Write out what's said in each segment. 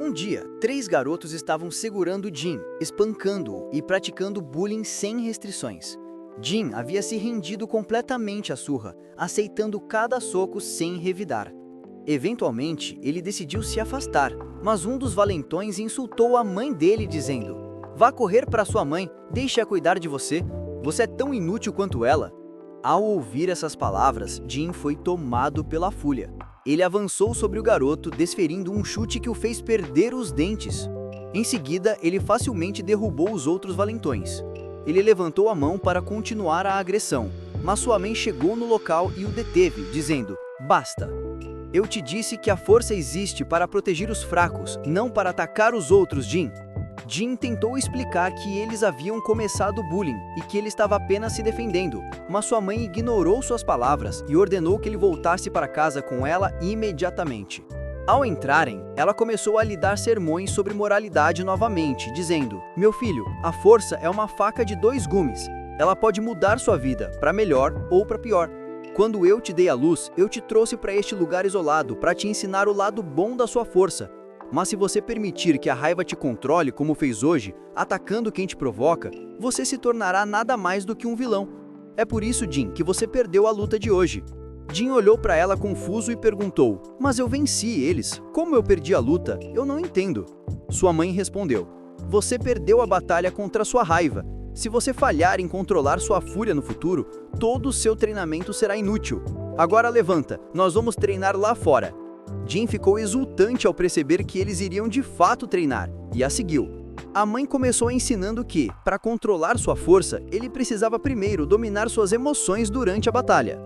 Um dia, 3 garotos estavam segurando Jin, espancando-o e praticando bullying sem restrições. Jin havia se rendido completamente à surra, aceitando cada soco sem revidar. Eventualmente, ele decidiu se afastar, mas um dos valentões insultou a mãe dele dizendo: "Vá correr para sua mãe, deixe-a cuidar de você. Você é tão inútil quanto ela." Ao ouvir essas palavras, Jin foi tomado pela fúria. Ele avançou sobre o garoto, desferindo um chute que o fez perder os dentes. Em seguida, ele facilmente derrubou os outros valentões. Ele levantou a mão para continuar a agressão, mas sua mãe chegou no local e o deteve, dizendo: "Basta. Eu te disse que a força existe para proteger os fracos, não para atacar os outros, Jin." Jin tentou explicar que eles haviam começado o bullying e que ele estava apenas se defendendo, mas sua mãe ignorou suas palavras e ordenou que ele voltasse para casa com ela imediatamente. Ao entrarem, ela começou a lhe dar sermões sobre moralidade novamente, dizendo: "Meu filho, a força é uma faca de 2 gumes. Ela pode mudar sua vida, para melhor ou para pior. Quando eu te dei a luz, eu te trouxe para este lugar isolado para te ensinar o lado bom da sua força. Mas se você permitir que a raiva te controle como fez hoje, atacando quem te provoca, você se tornará nada mais do que um vilão. É por isso, Jin, que você perdeu a luta de hoje." Jin olhou para ela confuso e perguntou: "Mas eu venci eles. Como eu perdi a luta? Eu não entendo." Sua mãe respondeu: "Você perdeu a batalha contra sua raiva. Se você falhar em controlar sua fúria no futuro, todo o seu treinamento será inútil. Agora levanta, nós vamos treinar lá fora." Jin ficou exultante ao perceber que eles iriam de fato treinar, e a seguiu. A mãe começou ensinando que, para controlar sua força, ele precisava primeiro dominar suas emoções durante a batalha.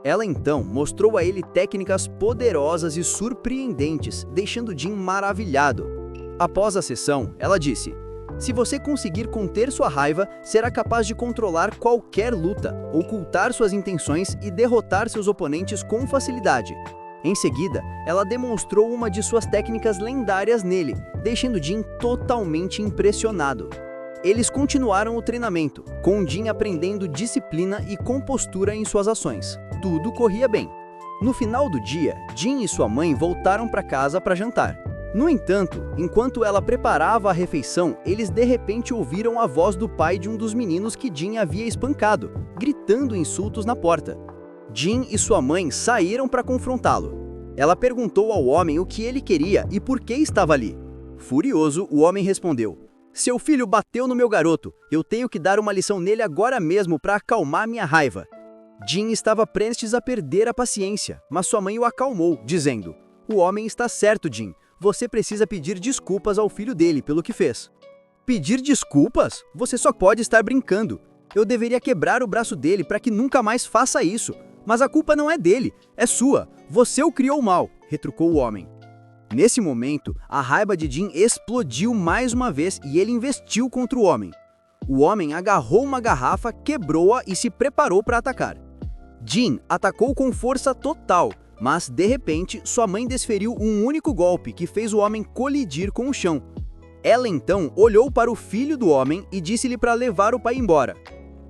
Ela então mostrou a ele técnicas poderosas e surpreendentes, deixando Jin maravilhado. Após a sessão, ela disse: "Se você conseguir conter sua raiva, será capaz de controlar qualquer luta, ocultar suas intenções e derrotar seus oponentes com facilidade." Em seguida, ela demonstrou uma de suas técnicas lendárias nele, deixando Jin totalmente impressionado. Eles continuaram o treinamento, com Jin aprendendo disciplina e compostura em suas ações. Tudo corria bem. No final do dia, Jin e sua mãe voltaram para casa para jantar. No entanto, enquanto ela preparava a refeição, eles de repente ouviram a voz do pai de um dos meninos que Jin havia espancado, gritando insultos na porta. Jin e sua mãe saíram para confrontá-lo. Ela perguntou ao homem o que ele queria e por que estava ali. Furioso, o homem respondeu: "Seu filho bateu no meu garoto. Eu tenho que dar uma lição nele agora mesmo para acalmar minha raiva." Jin estava prestes a perder a paciência, mas sua mãe o acalmou, dizendo: "O homem está certo, Jin. Você precisa pedir desculpas ao filho dele pelo que fez." "Pedir desculpas? Você só pode estar brincando. Eu deveria quebrar o braço dele para que nunca mais faça isso. Mas a culpa não é dele, é sua. Você o criou mal", retrucou o homem. Nesse momento, a raiva de Jin explodiu mais uma vez e ele investiu contra o homem. O homem agarrou uma garrafa, quebrou-a e se preparou para atacar. Jin atacou com força total, mas de repente sua mãe desferiu um único golpe que fez o homem colidir com o chão. Ela então olhou para o filho do homem e disse-lhe para levar o pai embora.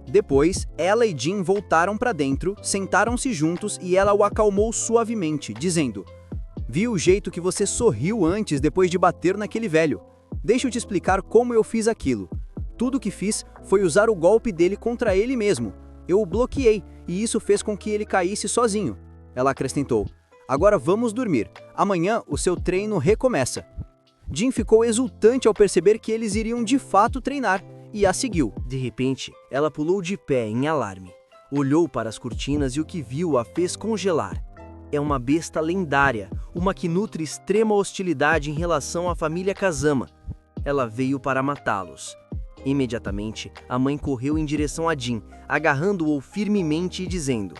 Depois, ela e Jin voltaram para dentro, sentaram-se juntos e ela o acalmou suavemente, dizendo: "Vi o jeito que você sorriu antes depois de bater naquele velho. Deixa eu te explicar como eu fiz aquilo. Tudo o que fiz foi usar o golpe dele contra ele mesmo. Eu o bloqueei e isso fez com que ele caísse sozinho." Ela acrescentou: "Agora vamos dormir. Amanhã o seu treino recomeça." Jin ficou exultante ao perceber que eles iriam de fato treinar e a seguiu. De repente, ela pulou de pé em alarme. Olhou para as cortinas e o que viu a fez congelar. É uma besta lendária, uma que nutre extrema hostilidade em relação à família Kazama. Ela veio para matá-los. Imediatamente, a mãe correu em direção a Jin, agarrando-o firmemente e dizendo: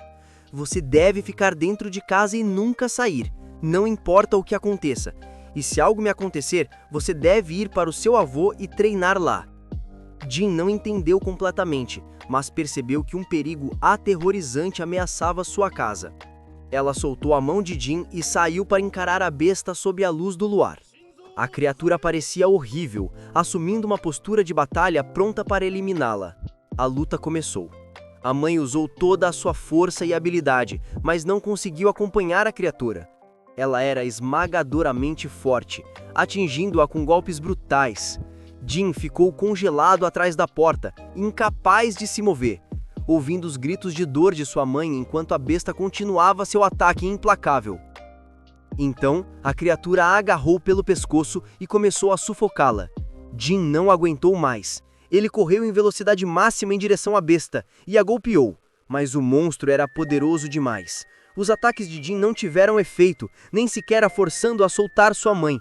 "Você deve ficar dentro de casa e nunca sair. Não importa o que aconteça. E se algo me acontecer, você deve ir para o seu avô e treinar lá." Jin não entendeu completamente, mas percebeu que um perigo aterrorizante ameaçava sua casa. Ela soltou a mão de Jin e saiu para encarar a besta sob a luz do luar. A criatura parecia horrível, assumindo uma postura de batalha pronta para eliminá-la. A luta começou. A mãe usou toda a sua força e habilidade, mas não conseguiu acompanhar a criatura. Ela era esmagadoramente forte, atingindo-a com golpes brutais. Jin ficou congelado atrás da porta, incapaz de se mover, ouvindo os gritos de dor de sua mãe enquanto a besta continuava seu ataque implacável. Então, a criatura a agarrou pelo pescoço e começou a sufocá-la. Jin não aguentou mais. Ele correu em velocidade máxima em direção à besta e a golpeou, mas o monstro era poderoso demais. Os ataques de Jin não tiveram efeito, nem sequer a forçando a soltar sua mãe.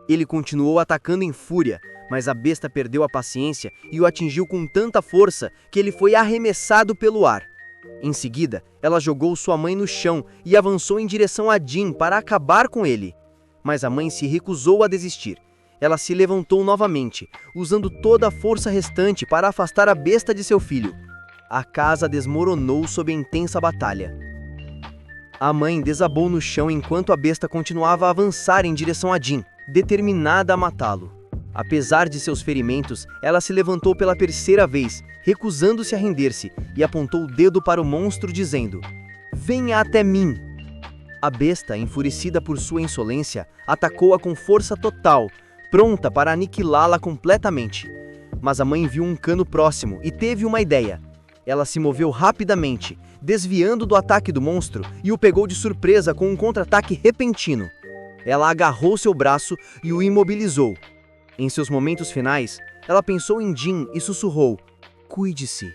Ele continuou atacando em fúria, mas a besta perdeu a paciência e o atingiu com tanta força que ele foi arremessado pelo ar. Em seguida, ela jogou sua mãe no chão e avançou em direção a Jin para acabar com ele. Mas a mãe se recusou a desistir. Ela se levantou novamente, usando toda a força restante para afastar a besta de seu filho. A casa desmoronou sob a intensa batalha. A mãe desabou no chão enquanto a besta continuava a avançar em direção a Jin, determinada a matá-lo. Apesar de seus ferimentos, ela se levantou pela terceira vez, recusando-se a render-se, e apontou o dedo para o monstro dizendo: "Venha até mim!" A besta, enfurecida por sua insolência, atacou-a com força total, pronta para aniquilá-la completamente. Mas a mãe viu um cano próximo e teve uma ideia. Ela se moveu rapidamente, desviando do ataque do monstro e o pegou de surpresa com um contra-ataque repentino. Ela agarrou seu braço e o imobilizou. Em seus momentos finais, ela pensou em Jin e sussurrou: "Cuide-se."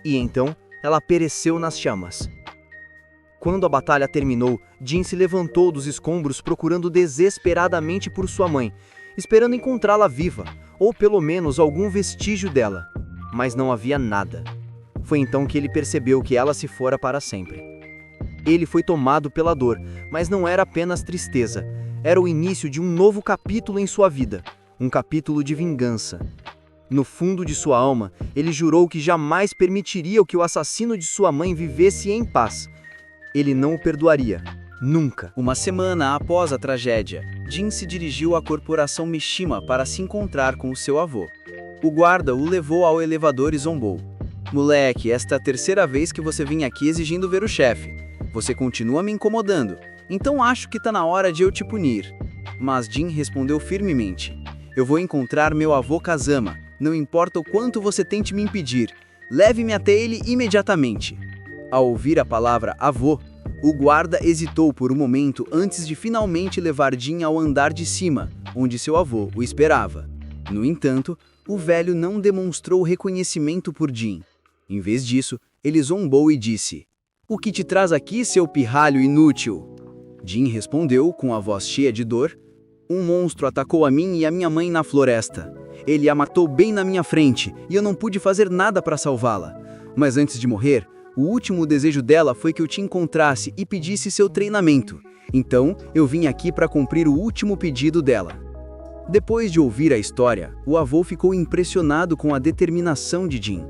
E então, ela pereceu nas chamas. Quando a batalha terminou, Jin se levantou dos escombros procurando desesperadamente por sua mãe, esperando encontrá-la viva, ou pelo menos algum vestígio dela. Mas não havia nada. Foi então que ele percebeu que ela se fora para sempre. Ele foi tomado pela dor, mas não era apenas tristeza. Era o início de um novo capítulo em sua vida. Um capítulo de vingança. No fundo de sua alma, ele jurou que jamais permitiria que o assassino de sua mãe vivesse em paz. Ele não o perdoaria. Nunca. Uma semana após a tragédia, Jin se dirigiu à corporação Mishima para se encontrar com o seu avô. O guarda o levou ao elevador e zombou: "Moleque, esta é a terceira vez que você vem aqui exigindo ver o chefe. Você continua me incomodando, então acho que tá na hora de eu te punir." Mas Jin respondeu firmemente: "Eu vou encontrar meu avô Kazama, não importa o quanto você tente me impedir. Leve-me até ele imediatamente." Ao ouvir a palavra avô, o guarda hesitou por um momento antes de finalmente levar Jin ao andar de cima, onde seu avô o esperava. No entanto, o velho não demonstrou reconhecimento por Jin. Em vez disso, ele zombou e disse: "O que te traz aqui, seu pirralho inútil?" Jin respondeu com a voz cheia de dor: "Um monstro atacou a mim e a minha mãe na floresta. Ele a matou bem na minha frente e eu não pude fazer nada para salvá-la. Mas antes de morrer, o último desejo dela foi que eu te encontrasse e pedisse seu treinamento. Então, eu vim aqui para cumprir o último pedido dela." Depois de ouvir a história, o avô ficou impressionado com a determinação de Jin.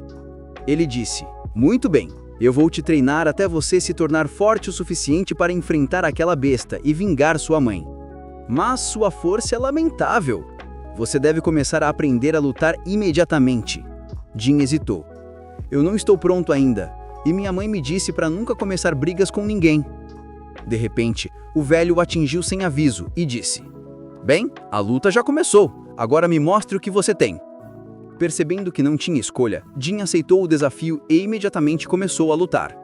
Ele disse: "Muito bem, eu vou te treinar até você se tornar forte o suficiente para enfrentar aquela besta e vingar sua mãe. Mas sua força é lamentável. Você deve começar a aprender a lutar imediatamente." Jin hesitou. "Eu não estou pronto ainda. E minha mãe me disse para nunca começar brigas com ninguém." De repente, o velho o atingiu sem aviso e disse: "Bem, a luta já começou. Agora me mostre o que você tem." Percebendo que não tinha escolha, Jin aceitou o desafio e imediatamente começou a lutar.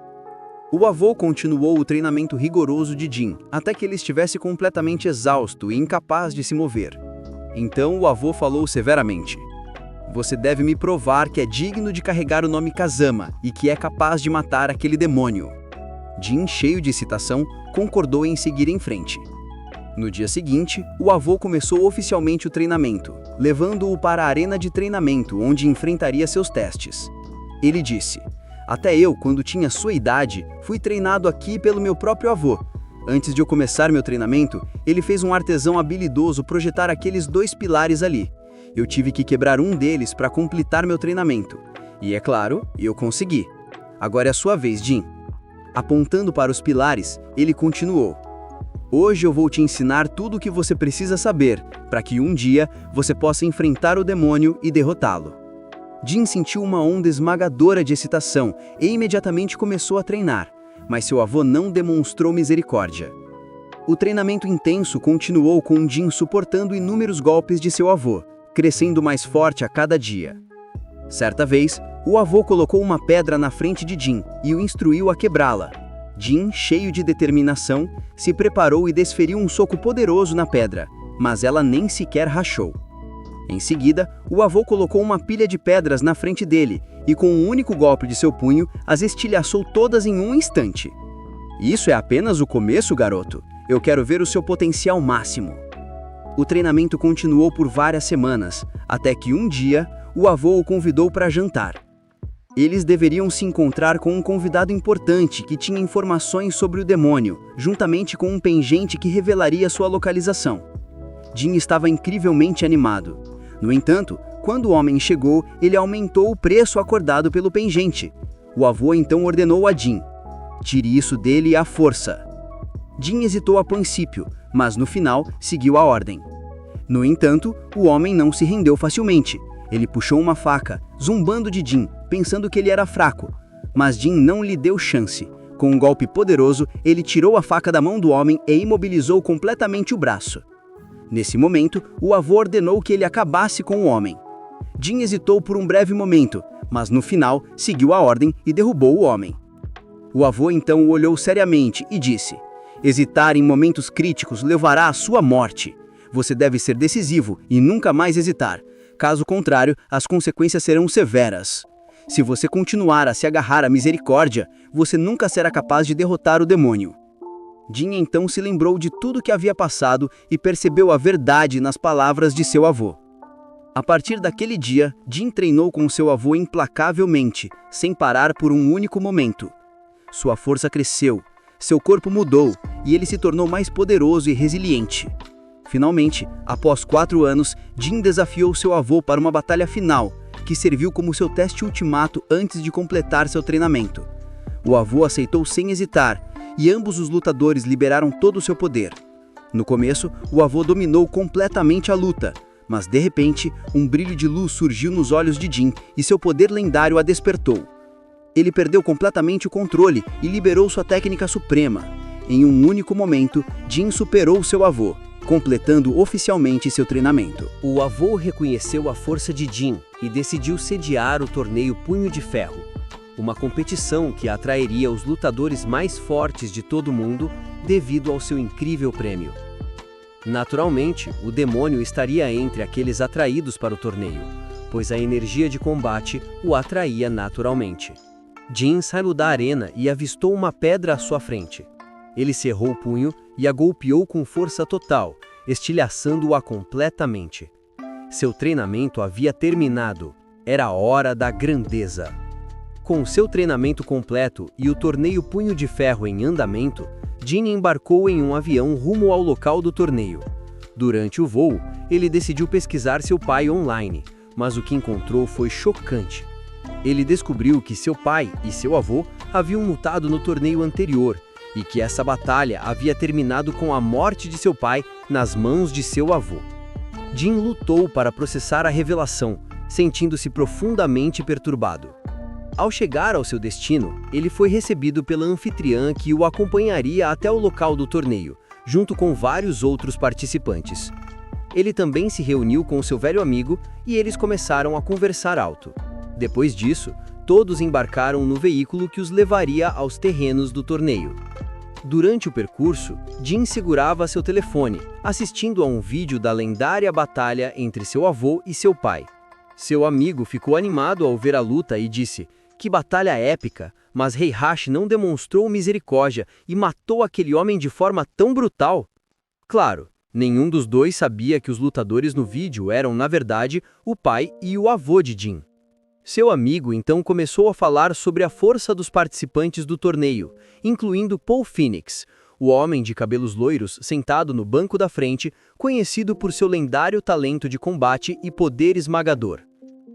O avô continuou o treinamento rigoroso de Jin, até que ele estivesse completamente exausto e incapaz de se mover. Então o avô falou severamente: "Você deve me provar que é digno de carregar o nome Kazama e que é capaz de matar aquele demônio." Jin, cheio de excitação, concordou em seguir em frente. No dia seguinte, o avô começou oficialmente o treinamento, levando-o para a arena de treinamento, onde enfrentaria seus testes. Ele disse: "Até eu, quando tinha sua idade, fui treinado aqui pelo meu próprio avô. Antes de eu começar meu treinamento, ele fez um artesão habilidoso projetar aqueles 2 pilares ali. Eu tive que quebrar um deles para completar meu treinamento. E é claro, eu consegui. Agora é a sua vez, Jin." Apontando para os pilares, ele continuou: "Hoje eu vou te ensinar tudo o que você precisa saber, para que um dia você possa enfrentar o demônio e derrotá-lo." Jin sentiu uma onda esmagadora de excitação e imediatamente começou a treinar, mas seu avô não demonstrou misericórdia. O treinamento intenso continuou com Jin suportando inúmeros golpes de seu avô, crescendo mais forte a cada dia. Certa vez, o avô colocou uma pedra na frente de Jin e o instruiu a quebrá-la. Jin, cheio de determinação, se preparou e desferiu um soco poderoso na pedra, mas ela nem sequer rachou. Em seguida, o avô colocou uma pilha de pedras na frente dele e, com um único golpe de seu punho, as estilhaçou todas em um instante. Isso é apenas o começo, garoto. Eu quero ver o seu potencial máximo. O treinamento continuou por várias semanas, até que um dia, o avô o convidou para jantar. Eles deveriam se encontrar com um convidado importante que tinha informações sobre o demônio, juntamente com um pingente que revelaria sua localização. Jin estava incrivelmente animado. No entanto, quando o homem chegou, ele aumentou o preço acordado pelo pingente. O avô então ordenou a Jin: tire isso dele à força. Jin hesitou a princípio, mas no final seguiu a ordem. No entanto, o homem não se rendeu facilmente. Ele puxou uma faca, zombando de Jin, pensando que ele era fraco. Mas Jin não lhe deu chance. Com um golpe poderoso, ele tirou a faca da mão do homem e imobilizou completamente o braço. Nesse momento, o avô ordenou que ele acabasse com o homem. Jin hesitou por um breve momento, mas no final seguiu a ordem e derrubou o homem. O avô então o olhou seriamente e disse: hesitar em momentos críticos levará à sua morte. Você deve ser decisivo e nunca mais hesitar. Caso contrário, as consequências serão severas. Se você continuar a se agarrar à misericórdia, você nunca será capaz de derrotar o demônio. Jin então se lembrou de tudo que havia passado e percebeu a verdade nas palavras de seu avô. A partir daquele dia, Jin treinou com seu avô implacavelmente, sem parar por um único momento. Sua força cresceu, seu corpo mudou e ele se tornou mais poderoso e resiliente. Finalmente, após 4 anos, Jin desafiou seu avô para uma batalha final, que serviu como seu teste ultimato antes de completar seu treinamento. O avô aceitou sem hesitar, e ambos os lutadores liberaram todo o seu poder. No começo, o avô dominou completamente a luta, mas de repente, um brilho de luz surgiu nos olhos de Jin e seu poder lendário a despertou. Ele perdeu completamente o controle e liberou sua técnica suprema. Em um único momento, Jin superou seu avô, completando oficialmente seu treinamento. O avô reconheceu a força de Jin e decidiu sediar o torneio Punho de Ferro, uma competição que atrairia os lutadores mais fortes de todo o mundo devido ao seu incrível prêmio. Naturalmente, o demônio estaria entre aqueles atraídos para o torneio, pois a energia de combate o atraía naturalmente. Jin saiu da arena e avistou uma pedra à sua frente. Ele cerrou o punho e a golpeou com força total, estilhaçando-a completamente. Seu treinamento havia terminado. Era a hora da grandeza. Com seu treinamento completo e o torneio Punho de Ferro em andamento, Jin embarcou em um avião rumo ao local do torneio. Durante o voo, ele decidiu pesquisar seu pai online, mas o que encontrou foi chocante. Ele descobriu que seu pai e seu avô haviam lutado no torneio anterior e que essa batalha havia terminado com a morte de seu pai nas mãos de seu avô. Jin lutou para processar a revelação, sentindo-se profundamente perturbado. Ao chegar ao seu destino, ele foi recebido pela anfitriã que o acompanharia até o local do torneio, junto com vários outros participantes. Ele também se reuniu com seu velho amigo e eles começaram a conversar alto. Depois disso, todos embarcaram no veículo que os levaria aos terrenos do torneio. Durante o percurso, Jin segurava seu telefone, assistindo a um vídeo da lendária batalha entre seu avô e seu pai. Seu amigo ficou animado ao ver a luta e disse: "Que batalha épica, mas Heihachi não demonstrou misericórdia e matou aquele homem de forma tão brutal." Claro, nenhum dos dois sabia que os lutadores no vídeo eram, na verdade, o pai e o avô de Jin. Seu amigo então começou a falar sobre a força dos participantes do torneio, incluindo Paul Phoenix, o homem de cabelos loiros sentado no banco da frente, conhecido por seu lendário talento de combate e poder esmagador.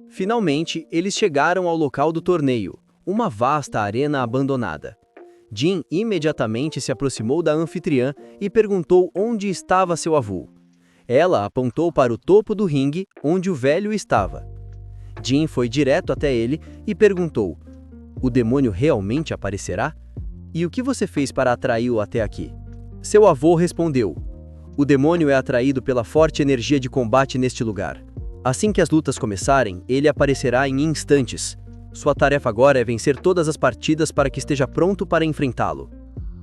Finalmente, eles chegaram ao local do torneio, uma vasta arena abandonada. Jin imediatamente se aproximou da anfitriã e perguntou onde estava seu avô. Ela apontou para o topo do ringue, onde o velho estava. Jin foi direto até ele e perguntou: "O demônio realmente aparecerá? E o que você fez para atraí-lo até aqui?" Seu avô respondeu: o demônio é atraído pela forte energia de combate neste lugar. Assim que as lutas começarem, ele aparecerá em instantes. Sua tarefa agora é vencer todas as partidas para que esteja pronto para enfrentá-lo.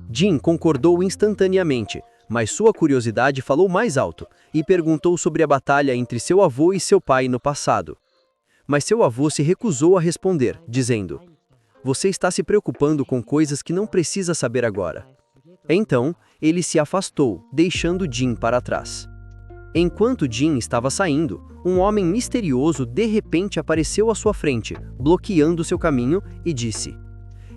Jin concordou instantaneamente, mas sua curiosidade falou mais alto e perguntou sobre a batalha entre seu avô e seu pai no passado. Mas seu avô se recusou a responder, dizendo: você está se preocupando com coisas que não precisa saber agora. Então, ele se afastou, deixando Jin para trás. Enquanto Jin estava saindo, um homem misterioso de repente apareceu à sua frente, bloqueando seu caminho, e disse: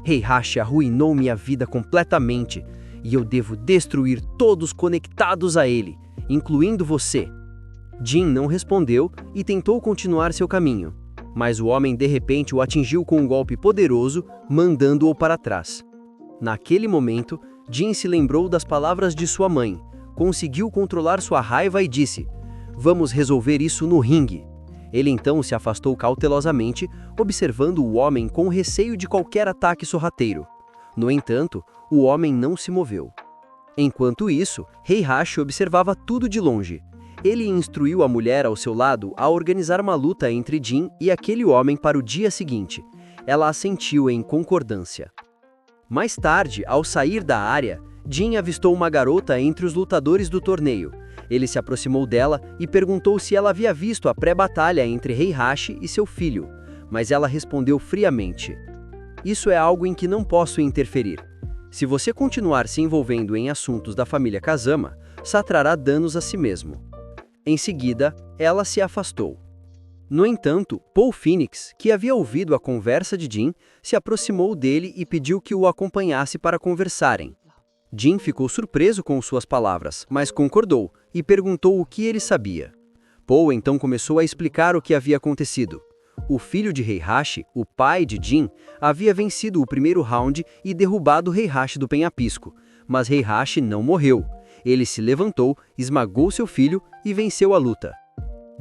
Heihachi arruinou minha vida completamente, e eu devo destruir todos conectados a ele, incluindo você. Jin não respondeu e tentou continuar seu caminho, mas o homem de repente o atingiu com um golpe poderoso, mandando-o para trás. Naquele momento, Jin se lembrou das palavras de sua mãe, conseguiu controlar sua raiva e disse: vamos resolver isso no ringue. Ele então se afastou cautelosamente, observando o homem com receio de qualquer ataque sorrateiro. No entanto, o homem não se moveu. Enquanto isso, Heihachi observava tudo de longe. Ele instruiu a mulher ao seu lado a organizar uma luta entre Jin e aquele homem para o dia seguinte. Ela assentiu em concordância. Mais tarde, ao sair da área, Jin avistou uma garota entre os lutadores do torneio. Ele se aproximou dela e perguntou se ela havia visto a pré-batalha entre Heihachi e seu filho, mas ela respondeu friamente: isso é algo em que não posso interferir. Se você continuar se envolvendo em assuntos da família Kazama, só trará danos a si mesmo. Em seguida, ela se afastou. No entanto, Paul Phoenix, que havia ouvido a conversa de Jin, se aproximou dele e pediu que o acompanhasse para conversarem. Jin ficou surpreso com suas palavras, mas concordou e perguntou o que ele sabia. Paul então começou a explicar o que havia acontecido. O filho de Heihachi, o pai de Jin, havia vencido o primeiro round e derrubado Heihachi do penhasco, mas Heihachi não morreu. Ele se levantou, esmagou seu filho e venceu a luta.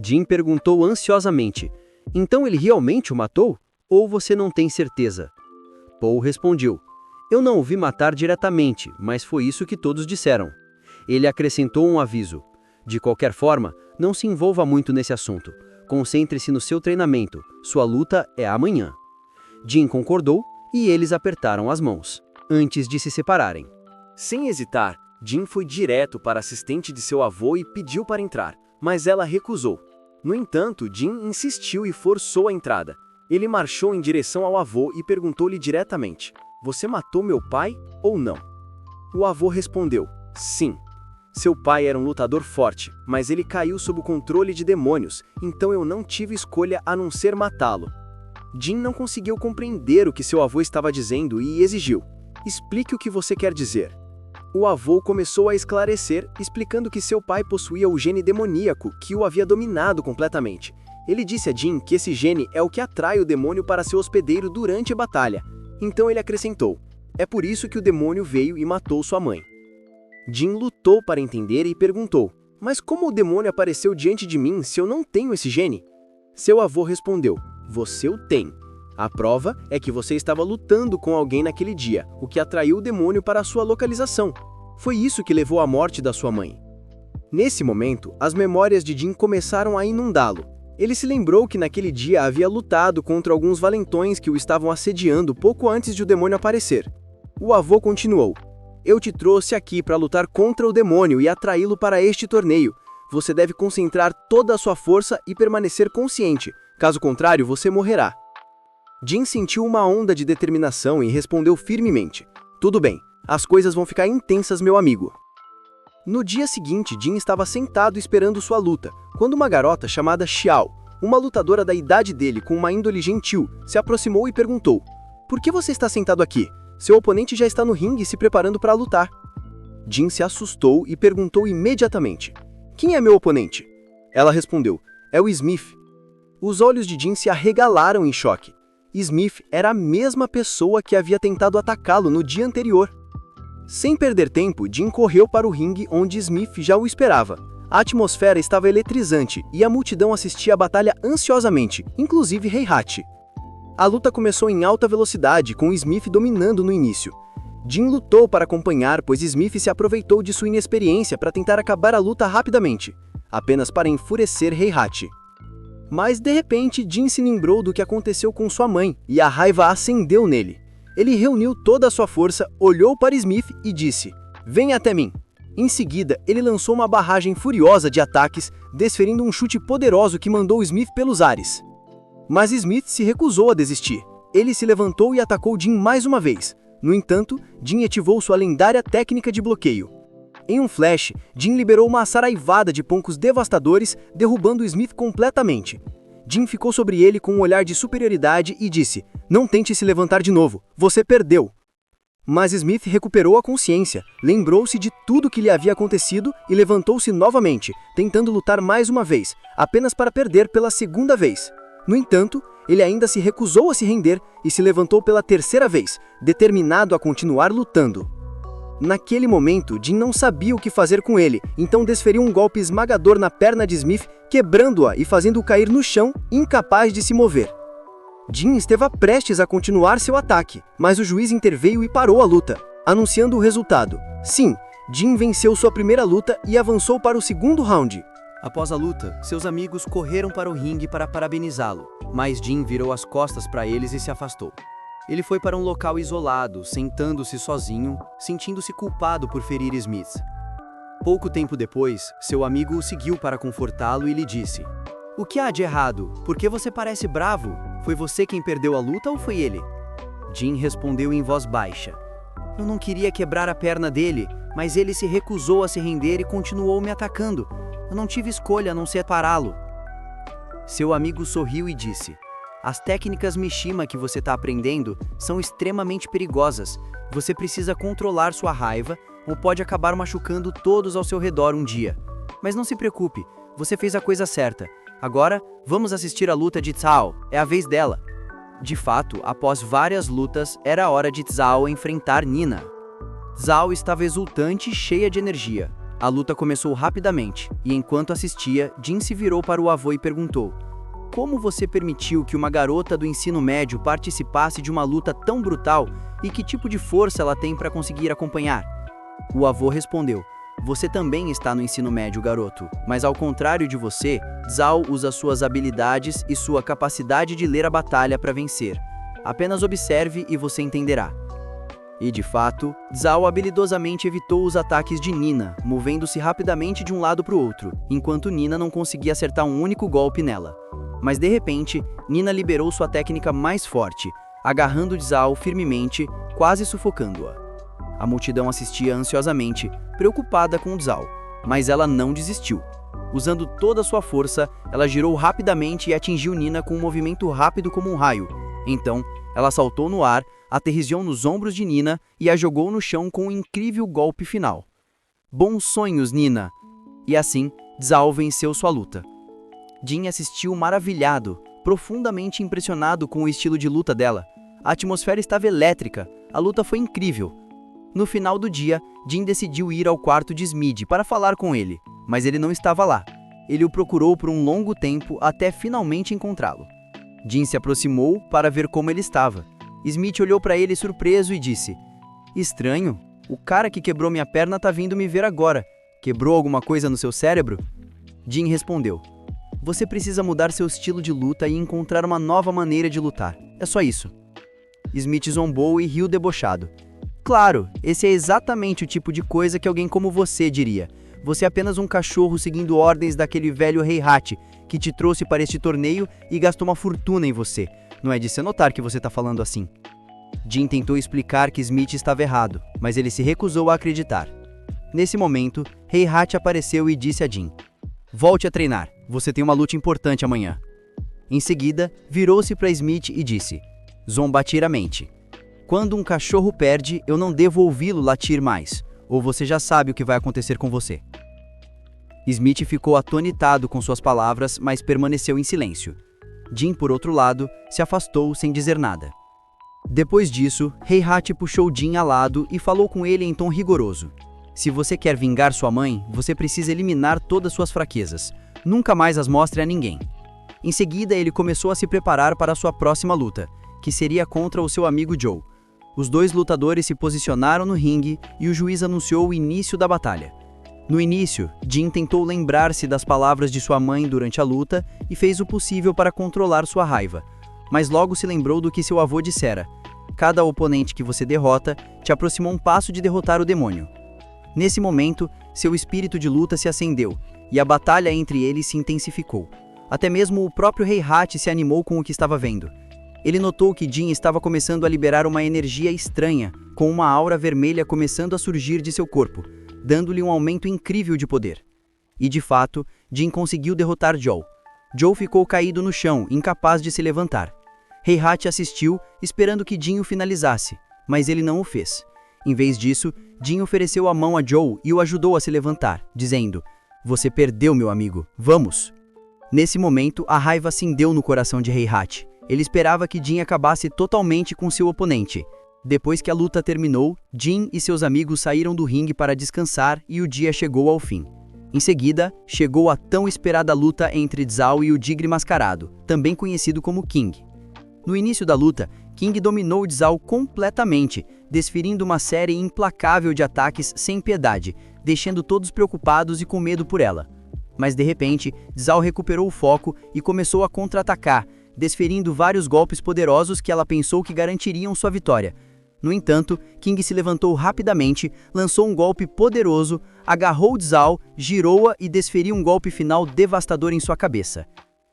Jin perguntou ansiosamente: então ele realmente o matou? Ou você não tem certeza? Paul respondeu: eu não o vi matar diretamente, mas foi isso que todos disseram. Ele acrescentou um aviso: de qualquer forma, não se envolva muito nesse assunto. Concentre-se no seu treinamento. Sua luta é amanhã. Jin concordou e eles apertaram as mãos, antes de se separarem. Sem hesitar, Jin foi direto para a assistente de seu avô e pediu para entrar, mas ela recusou. No entanto, Jin insistiu e forçou a entrada. Ele marchou em direção ao avô e perguntou-lhe diretamente: você matou meu pai ou não? O avô respondeu: sim. Seu pai era um lutador forte, mas ele caiu sob o controle de demônios, então eu não tive escolha a não ser matá-lo. Jin não conseguiu compreender o que seu avô estava dizendo e exigiu: explique o que você quer dizer. O avô começou a esclarecer, explicando que seu pai possuía o gene demoníaco que o havia dominado completamente. Ele disse a Jin que esse gene é o que atrai o demônio para seu hospedeiro durante a batalha. Então ele acrescentou: é por isso que o demônio veio e matou sua mãe. Jin lutou para entender e perguntou: mas como o demônio apareceu diante de mim se eu não tenho esse gene? Seu avô respondeu: você o tem. A prova é que você estava lutando com alguém naquele dia, o que atraiu o demônio para a sua localização. Foi isso que levou à morte da sua mãe. Nesse momento, as memórias de Jin começaram a inundá-lo. Ele se lembrou que naquele dia havia lutado contra alguns valentões que o estavam assediando pouco antes de o demônio aparecer. O avô continuou: eu te trouxe aqui para lutar contra o demônio e atraí-lo para este torneio. Você deve concentrar toda a sua força e permanecer consciente, caso contrário você morrerá. Jin sentiu uma onda de determinação e respondeu firmemente: tudo bem, as coisas vão ficar intensas, meu amigo. No dia seguinte, Jin estava sentado esperando sua luta, quando uma garota chamada Xiao, uma lutadora da idade dele com uma índole gentil, se aproximou e perguntou: por que você está sentado aqui? Seu oponente já está no ringue se preparando para lutar. Jin se assustou e perguntou imediatamente: quem é meu oponente? Ela respondeu: é o Smith. Os olhos de Jin se arregalaram em choque. Smith era a mesma pessoa que havia tentado atacá-lo no dia anterior. Sem perder tempo, Jin correu para o ringue onde Smith já o esperava. A atmosfera estava eletrizante e a multidão assistia à batalha ansiosamente, inclusive Heihachi. A luta começou em alta velocidade, com Smith dominando no início. Jin lutou para acompanhar, pois Smith se aproveitou de sua inexperiência para tentar acabar a luta rapidamente, apenas para enfurecer Heihachi. Mas de repente, Jin se lembrou do que aconteceu com sua mãe e a raiva acendeu nele. Ele reuniu toda a sua força, olhou para Smith e disse: "Venha até mim." Em seguida, ele lançou uma barragem furiosa de ataques, desferindo um chute poderoso que mandou Smith pelos ares. Mas Smith se recusou a desistir. Ele se levantou e atacou Jin mais uma vez. No entanto, Jin ativou sua lendária técnica de bloqueio. Em um flash, Jin liberou uma saraivada de poncos devastadores, derrubando Smith completamente. Jin ficou sobre ele com um olhar de superioridade e disse: "Não tente se levantar de novo, você perdeu." Mas Smith recuperou a consciência, lembrou-se de tudo que lhe havia acontecido e levantou-se novamente, tentando lutar mais uma vez, apenas para perder pela segunda vez. No entanto, ele ainda se recusou a se render e se levantou pela terceira vez, determinado a continuar lutando. Naquele momento, Jin não sabia o que fazer com ele, então desferiu um golpe esmagador na perna de Smith, quebrando-a e fazendo-o cair no chão, incapaz de se mover. Jin esteve prestes a continuar seu ataque, mas o juiz interveio e parou a luta, anunciando o resultado. Sim, Jin venceu sua primeira luta e avançou para o segundo round. Após a luta, seus amigos correram para o ringue para parabenizá-lo, mas Jin virou as costas para eles e se afastou. Ele foi para um local isolado, sentando-se sozinho, sentindo-se culpado por ferir Smith. Pouco tempo depois, seu amigo o seguiu para confortá-lo e lhe disse: "O que há de errado? Por que você parece bravo? Foi você quem perdeu a luta ou foi ele?" Jin respondeu em voz baixa: "Eu não queria quebrar a perna dele, mas ele se recusou a se render e continuou me atacando. Eu não tive escolha a não ser pará-lo." Seu amigo sorriu e disse: "As técnicas Mishima que você está aprendendo são extremamente perigosas. Você precisa controlar sua raiva ou pode acabar machucando todos ao seu redor um dia. Mas não se preocupe, você fez a coisa certa. Agora, vamos assistir a luta de Zhao, é a vez dela." De fato, após várias lutas, era a hora de Zhao enfrentar Nina. Zhao estava exultante e cheia de energia. A luta começou rapidamente, e enquanto assistia, Jin se virou para o avô e perguntou: "Como você permitiu que uma garota do ensino médio participasse de uma luta tão brutal e que tipo de força ela tem para conseguir acompanhar?" O avô respondeu: "Você também está no ensino médio, garoto, mas ao contrário de você, Zhao usa suas habilidades e sua capacidade de ler a batalha para vencer. Apenas observe e você entenderá." E de fato, Zhao habilidosamente evitou os ataques de Nina, movendo-se rapidamente de um lado para o outro, enquanto Nina não conseguia acertar um único golpe nela. Mas de repente, Nina liberou sua técnica mais forte, agarrando Zhao firmemente, quase sufocando-a. A multidão assistia ansiosamente, preocupada com Zhao, mas ela não desistiu. Usando toda a sua força, ela girou rapidamente e atingiu Nina com um movimento rápido como um raio. Então, ela saltou no ar, aterrissou nos ombros de Nina e a jogou no chão com um incrível golpe final. Bons sonhos, Nina! E assim, Zhao venceu sua luta. Jin assistiu maravilhado, profundamente impressionado com o estilo de luta dela. A atmosfera estava elétrica, a luta foi incrível. No final do dia, Jin decidiu ir ao quarto de Smith para falar com ele, mas ele não estava lá. Ele o procurou por um longo tempo até finalmente encontrá-lo. Jin se aproximou para ver como ele estava. Smith olhou para ele surpreso e disse: "Estranho, o cara que quebrou minha perna tá vindo me ver agora. Quebrou alguma coisa no seu cérebro?" Jin respondeu: "Você precisa mudar seu estilo de luta e encontrar uma nova maneira de lutar. É só isso." Smith zombou e riu debochado. "Claro, esse é exatamente o tipo de coisa que alguém como você diria. Você é apenas um cachorro seguindo ordens daquele velho Heihachi que te trouxe para este torneio e gastou uma fortuna em você. Não é de se notar que você está falando assim." Jin tentou explicar que Smith estava errado, mas ele se recusou a acreditar. Nesse momento, Heihachi apareceu e disse a Jin: "Volte a treinar, você tem uma luta importante amanhã." Em seguida, virou-se para Smith e disse, zombatiramente: "Quando um cachorro perde, eu não devo ouvi-lo latir mais, ou você já sabe o que vai acontecer com você." Smith ficou atonitado com suas palavras, mas permaneceu em silêncio. Jin, por outro lado, se afastou sem dizer nada. Depois disso, Heihachi puxou Jin ao lado e falou com ele em tom rigoroso: "Se você quer vingar sua mãe, você precisa eliminar todas suas fraquezas. Nunca mais as mostre a ninguém." Em seguida, ele começou a se preparar para sua próxima luta, que seria contra o seu amigo Joe. Os dois lutadores se posicionaram no ringue e o juiz anunciou o início da batalha. No início, Jin tentou lembrar-se das palavras de sua mãe durante a luta e fez o possível para controlar sua raiva, mas logo se lembrou do que seu avô dissera: cada oponente que você derrota te aproximou um passo de derrotar o demônio. Nesse momento, seu espírito de luta se acendeu e a batalha entre eles se intensificou. Até mesmo o próprio Heihachi se animou com o que estava vendo. Ele notou que Jin estava começando a liberar uma energia estranha, com uma aura vermelha começando a surgir de seu corpo, dando-lhe um aumento incrível de poder. E de fato, Jin conseguiu derrotar Joe. Joe ficou caído no chão, incapaz de se levantar. Heihachi assistiu, esperando que Jin o finalizasse, mas ele não o fez. Em vez disso, Jin ofereceu a mão a Joe e o ajudou a se levantar, dizendo: "Você perdeu, meu amigo, vamos!" Nesse momento, a raiva acendeu no coração de Heihachi. Ele esperava que Jin acabasse totalmente com seu oponente. Depois que a luta terminou, Jin e seus amigos saíram do ringue para descansar e o dia chegou ao fim. Em seguida, chegou a tão esperada luta entre Zhao e o Tigre Mascarado, também conhecido como King. No início da luta, King dominou Zhao completamente, desferindo uma série implacável de ataques sem piedade, deixando todos preocupados e com medo por ela. Mas de repente, Zhao recuperou o foco e começou a contra-atacar, desferindo vários golpes poderosos que ela pensou que garantiriam sua vitória. No entanto, King se levantou rapidamente, lançou um golpe poderoso, agarrou Zhao, girou-a e desferiu um golpe final devastador em sua cabeça.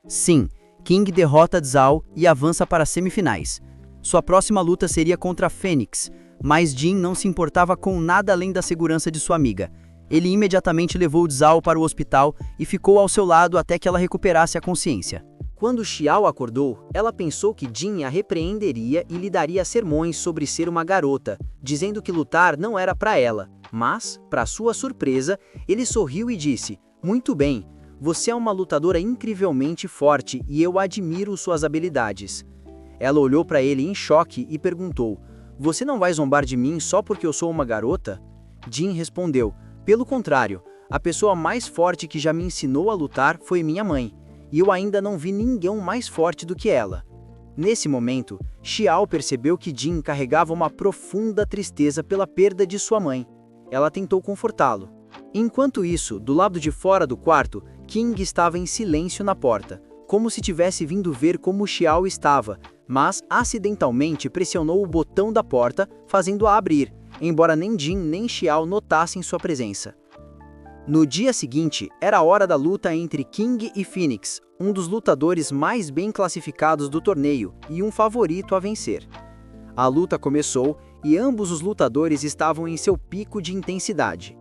Sim, King derrota Zhao e avança para as semifinais. Sua próxima luta seria contra Fênix, mas Jin não se importava com nada além da segurança de sua amiga. Ele imediatamente levou Zhao para o hospital e ficou ao seu lado até que ela recuperasse a consciência. Quando Xiao acordou, ela pensou que Jin a repreenderia e lhe daria sermões sobre ser uma garota, dizendo que lutar não era para ela. Mas, para sua surpresa, ele sorriu e disse: "Muito bem, você é uma lutadora incrivelmente forte e eu admiro suas habilidades." Ela olhou para ele em choque e perguntou: "Você não vai zombar de mim só porque eu sou uma garota?" Jin respondeu: "Pelo contrário, a pessoa mais forte que já me ensinou a lutar foi minha mãe. E eu ainda não vi ninguém mais forte do que ela." Nesse momento, Xiao percebeu que Jin carregava uma profunda tristeza pela perda de sua mãe. Ela tentou confortá-lo. Enquanto isso, do lado de fora do quarto, King estava em silêncio na porta, como se tivesse vindo ver como Xiao estava, mas acidentalmente pressionou o botão da porta, fazendo-a abrir, embora nem Jin nem Xiao notassem sua presença. No dia seguinte, era a hora da luta entre King e Phoenix, um dos lutadores mais bem classificados do torneio e um favorito a vencer. A luta começou e ambos os lutadores estavam em seu pico de intensidade.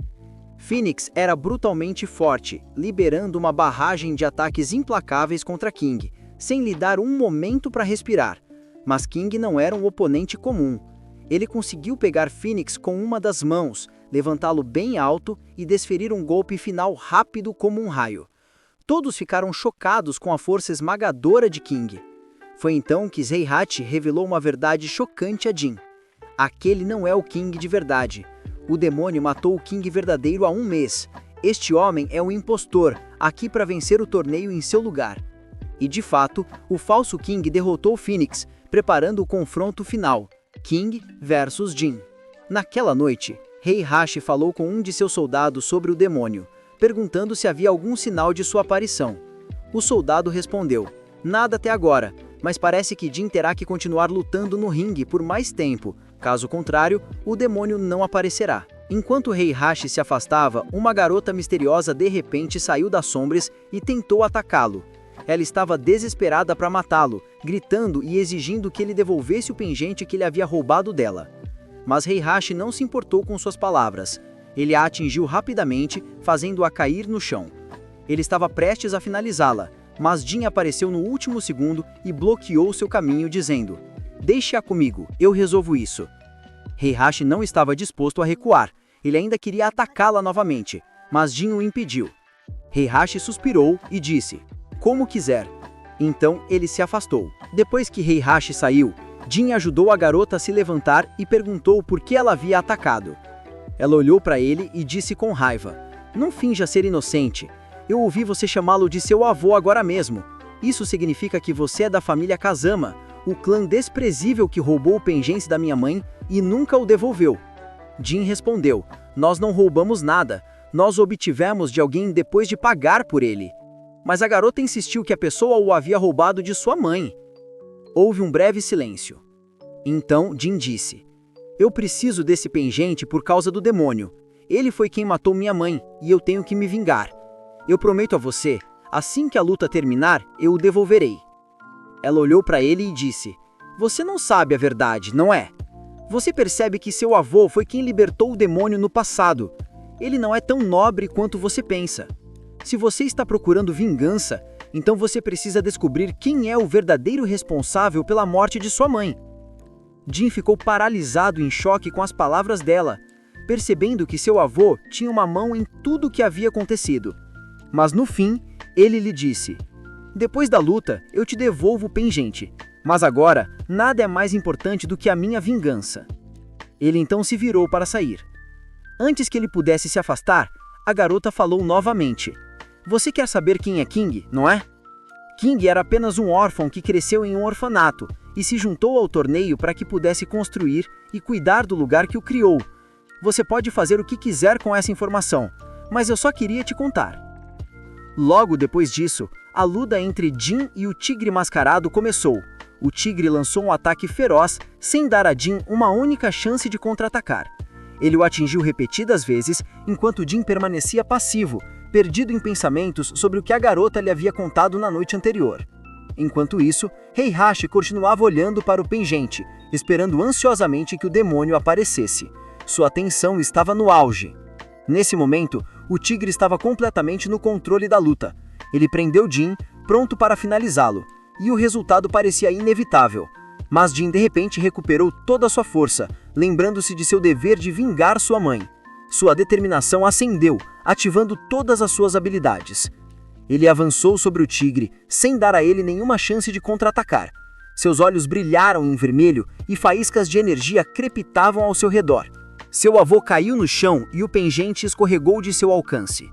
Phoenix era brutalmente forte, liberando uma barragem de ataques implacáveis contra King, sem lhe dar um momento para respirar. Mas King não era um oponente comum. Ele conseguiu pegar Phoenix com uma das mãos, levantá-lo bem alto e desferir um golpe final rápido como um raio. Todos ficaram chocados com a força esmagadora de King. Foi então que Heihachi revelou uma verdade chocante a Jin. Aquele não é o King de verdade. O demônio matou o King verdadeiro há um mês. Este homem é um impostor, aqui para vencer o torneio em seu lugar. E de fato, o falso King derrotou Phoenix, preparando o confronto final. King versus Jin. Naquela noite, Heihachi falou com um de seus soldados sobre o demônio, perguntando se havia algum sinal de sua aparição. O soldado respondeu: "Nada até agora, mas parece que Jin terá que continuar lutando no ringue por mais tempo. Caso contrário, o demônio não aparecerá." Enquanto Heihachi se afastava, uma garota misteriosa de repente saiu das sombras e tentou atacá-lo. Ela estava desesperada para matá-lo, gritando e exigindo que ele devolvesse o pingente que ele havia roubado dela. Mas Heihachi não se importou com suas palavras. Ele a atingiu rapidamente, fazendo-a cair no chão. Ele estava prestes a finalizá-la, mas Jin apareceu no último segundo e bloqueou seu caminho, dizendo: "Deixe-a comigo, eu resolvo isso." Heihachi não estava disposto a recuar. Ele ainda queria atacá-la novamente, mas Jin o impediu. Heihachi suspirou e disse: "Como quiser." Então ele se afastou. Depois que Heihachi saiu, Jin ajudou a garota a se levantar e perguntou por que ela havia atacado. Ela olhou para ele e disse com raiva: "Não finja ser inocente. Eu ouvi você chamá-lo de seu avô agora mesmo. Isso significa que você é da família Kazama, o clã desprezível que roubou o pengense da minha mãe e nunca o devolveu. Jin respondeu: nós não roubamos nada, nós o obtivemos de alguém depois de pagar por ele. Mas a garota insistiu que a pessoa o havia roubado de sua mãe. Houve um breve silêncio. Então Jin disse: eu preciso desse pingente por causa do demônio. Ele foi quem matou minha mãe e eu tenho que me vingar. Eu prometo a você, assim que a luta terminar, eu o devolverei. Ela olhou para ele e disse: você não sabe a verdade, não é? Você percebe que seu avô foi quem libertou o demônio no passado. Ele não é tão nobre quanto você pensa. Se você está procurando vingança, então você precisa descobrir quem é o verdadeiro responsável pela morte de sua mãe. Jin ficou paralisado em choque com as palavras dela, percebendo que seu avô tinha uma mão em tudo o que havia acontecido. Mas no fim, ele lhe disse: depois da luta, eu te devolvo o pingente, mas agora nada é mais importante do que a minha vingança. Ele então se virou para sair. Antes que ele pudesse se afastar, a garota falou novamente: você quer saber quem é King, não é? King era apenas um órfão que cresceu em um orfanato e se juntou ao torneio para que pudesse construir e cuidar do lugar que o criou. Você pode fazer o que quiser com essa informação, mas eu só queria te contar. Logo depois disso, a luta entre Jin e o tigre mascarado começou. O tigre lançou um ataque feroz, sem dar a Jin uma única chance de contra-atacar. Ele o atingiu repetidas vezes, enquanto Jin permanecia passivo, perdido em pensamentos sobre o que a garota lhe havia contado na noite anterior. Enquanto isso, Heihachi continuava olhando para o pingente, esperando ansiosamente que o demônio aparecesse. Sua atenção estava no auge. Nesse momento, o tigre estava completamente no controle da luta. Ele prendeu Jin, pronto para finalizá-lo, e o resultado parecia inevitável. Mas Jin de repente recuperou toda a sua força, lembrando-se de seu dever de vingar sua mãe. Sua determinação acendeu, ativando todas as suas habilidades. Ele avançou sobre o tigre, sem dar a ele nenhuma chance de contra-atacar. Seus olhos brilharam em vermelho e faíscas de energia crepitavam ao seu redor. Seu avô caiu no chão e o pingente escorregou de seu alcance.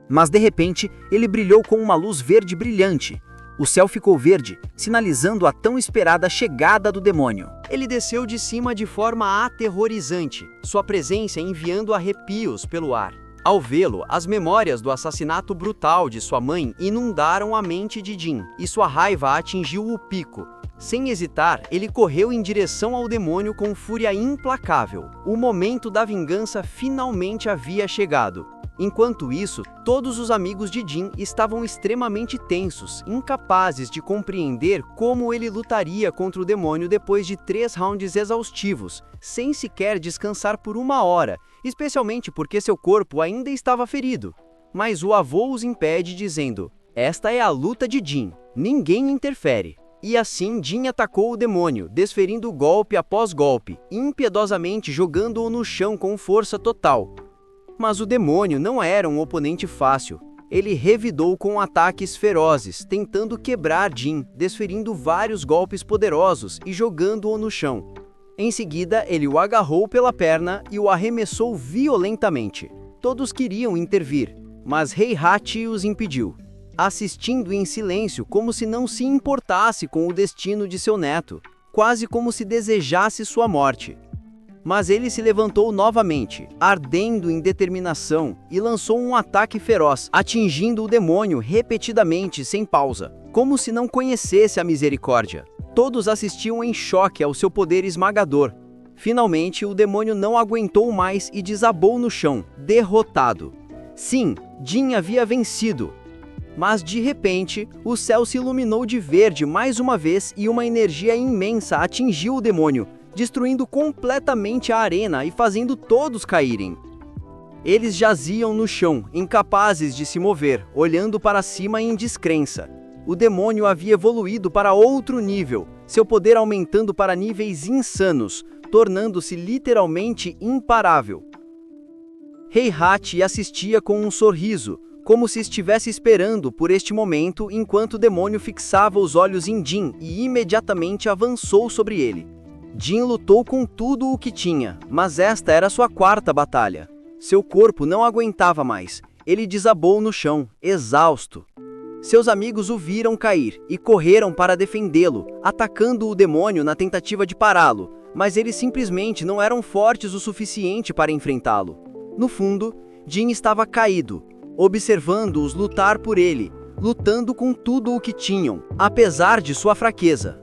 Mas de repente, ele brilhou com uma luz verde brilhante. O céu ficou verde, sinalizando a tão esperada chegada do demônio. Ele desceu de cima de forma aterrorizante, sua presença enviando arrepios pelo ar. Ao vê-lo, as memórias do assassinato brutal de sua mãe inundaram a mente de Jin, e sua raiva atingiu o pico. Sem hesitar, ele correu em direção ao demônio com fúria implacável. O momento da vingança finalmente havia chegado. Enquanto isso, todos os amigos de Jin estavam extremamente tensos, incapazes de compreender como ele lutaria contra o demônio depois de 3 rounds exaustivos, sem sequer descansar por 1 hora, especialmente porque seu corpo ainda estava ferido. Mas o avô os impede dizendo: esta é a luta de Jin, ninguém interfere. E assim Jin atacou o demônio, desferindo golpe após golpe, impiedosamente jogando-o no chão com força total. Mas o demônio não era um oponente fácil. Ele revidou com ataques ferozes, tentando quebrar Jin, desferindo vários golpes poderosos e jogando-o no chão. Em seguida, ele o agarrou pela perna e o arremessou violentamente. Todos queriam intervir, mas Heihachi os impediu, assistindo em silêncio como se não se importasse com o destino de seu neto, quase como se desejasse sua morte. Mas ele se levantou novamente, ardendo em determinação, e lançou um ataque feroz, atingindo o demônio repetidamente sem pausa, como se não conhecesse a misericórdia. Todos assistiam em choque ao seu poder esmagador. Finalmente, o demônio não aguentou mais e desabou no chão, derrotado. Sim, Jin havia vencido. Mas de repente, o céu se iluminou de verde mais uma vez e uma energia imensa atingiu o demônio, destruindo completamente a arena e fazendo todos caírem. Eles jaziam no chão, incapazes de se mover, olhando para cima em descrença. O demônio havia evoluído para outro nível, seu poder aumentando para níveis insanos, tornando-se literalmente imparável. Heihachi assistia com um sorriso, como se estivesse esperando por este momento enquanto o demônio fixava os olhos em Jin e imediatamente avançou sobre ele. Jin lutou com tudo o que tinha, mas esta era sua 4ª batalha. Seu corpo não aguentava mais, ele desabou no chão, exausto. Seus amigos o viram cair e correram para defendê-lo, atacando o demônio na tentativa de pará-lo, mas eles simplesmente não eram fortes o suficiente para enfrentá-lo. No fundo, Jin estava caído, observando-os lutar por ele, lutando com tudo o que tinham, apesar de sua fraqueza.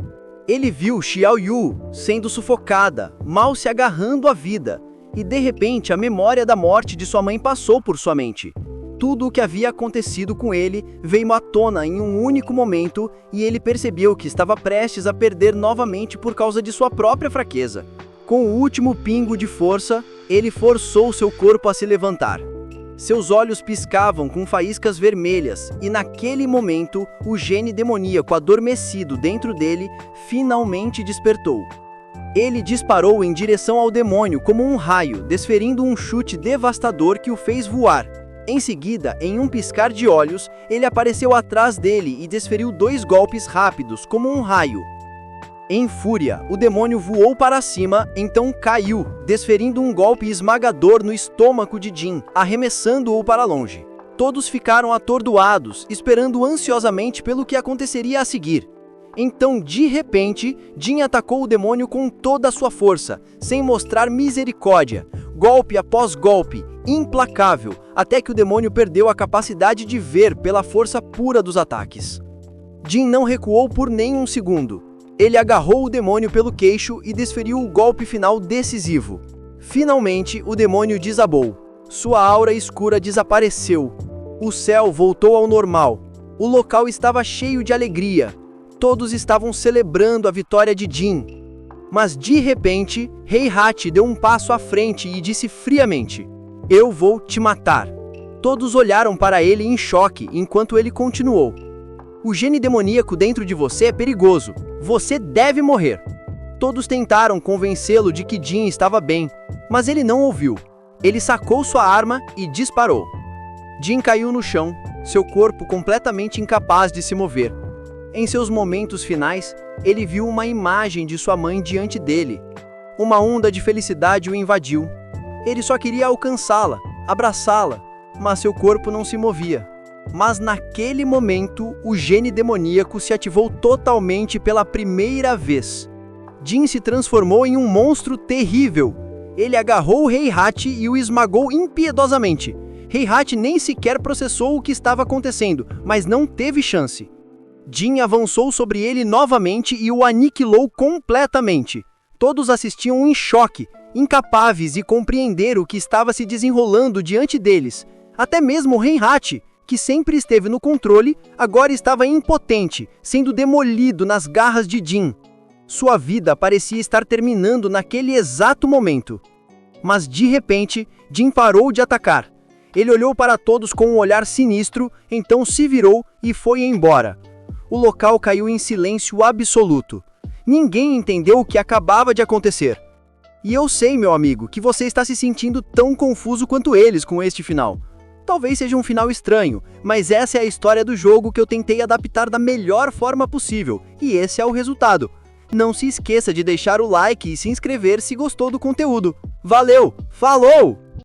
Ele viu Xiao Yu sendo sufocada, mal se agarrando à vida, e de repente a memória da morte de sua mãe passou por sua mente. Tudo o que havia acontecido com ele veio à tona em um único momento e ele percebeu que estava prestes a perder novamente por causa de sua própria fraqueza. Com o último pingo de força, ele forçou seu corpo a se levantar. Seus olhos piscavam com faíscas vermelhas e naquele momento o gene demoníaco adormecido dentro dele finalmente despertou. Ele disparou em direção ao demônio como um raio, desferindo um chute devastador que o fez voar. Em seguida, em um piscar de olhos, ele apareceu atrás dele e desferiu 2 golpes rápidos, como um raio. Em fúria, o demônio voou para cima, então caiu, desferindo um golpe esmagador no estômago de Jin, arremessando-o para longe. Todos ficaram atordoados, esperando ansiosamente pelo que aconteceria a seguir. Então, de repente, Jin atacou o demônio com toda a sua força, sem mostrar misericórdia, golpe após golpe, implacável, até que o demônio perdeu a capacidade de ver pela força pura dos ataques. Jin não recuou por nem um segundo. Ele agarrou o demônio pelo queixo e desferiu o golpe final decisivo. Finalmente, o demônio desabou. Sua aura escura desapareceu. O céu voltou ao normal. O local estava cheio de alegria. Todos estavam celebrando a vitória de Jin. Mas de repente, Heihachi deu um passo à frente e disse friamente: "Eu vou te matar." Todos olharam para ele em choque enquanto ele continuou: "O gene demoníaco dentro de você é perigoso. Você deve morrer." Todos tentaram convencê-lo de que Jin estava bem, mas ele não ouviu. Ele sacou sua arma e disparou. Jin caiu no chão, seu corpo completamente incapaz de se mover. Em seus momentos finais, ele viu uma imagem de sua mãe diante dele. Uma onda de felicidade o invadiu. Ele só queria alcançá-la, abraçá-la, mas seu corpo não se movia. Mas naquele momento, o gene demoníaco se ativou totalmente pela primeira vez. Jin se transformou em um monstro terrível. Ele agarrou Heihachi e o esmagou impiedosamente. Heihachi nem sequer processou o que estava acontecendo, mas não teve chance. Jin avançou sobre ele novamente e o aniquilou completamente. Todos assistiam em choque, incapazes de compreender o que estava se desenrolando diante deles. Até mesmo Heihachi, que sempre esteve no controle, agora estava impotente, sendo demolido nas garras de Jin. Sua vida parecia estar terminando naquele exato momento. Mas de repente, Jin parou de atacar. Ele olhou para todos com um olhar sinistro, então se virou e foi embora. O local caiu em silêncio absoluto. Ninguém entendeu o que acabava de acontecer. E eu sei, meu amigo, que você está se sentindo tão confuso quanto eles com este final. Talvez seja um final estranho, mas essa é a história do jogo que eu tentei adaptar da melhor forma possível, e esse é o resultado. Não se esqueça de deixar o like e se inscrever se gostou do conteúdo. Valeu! Falou!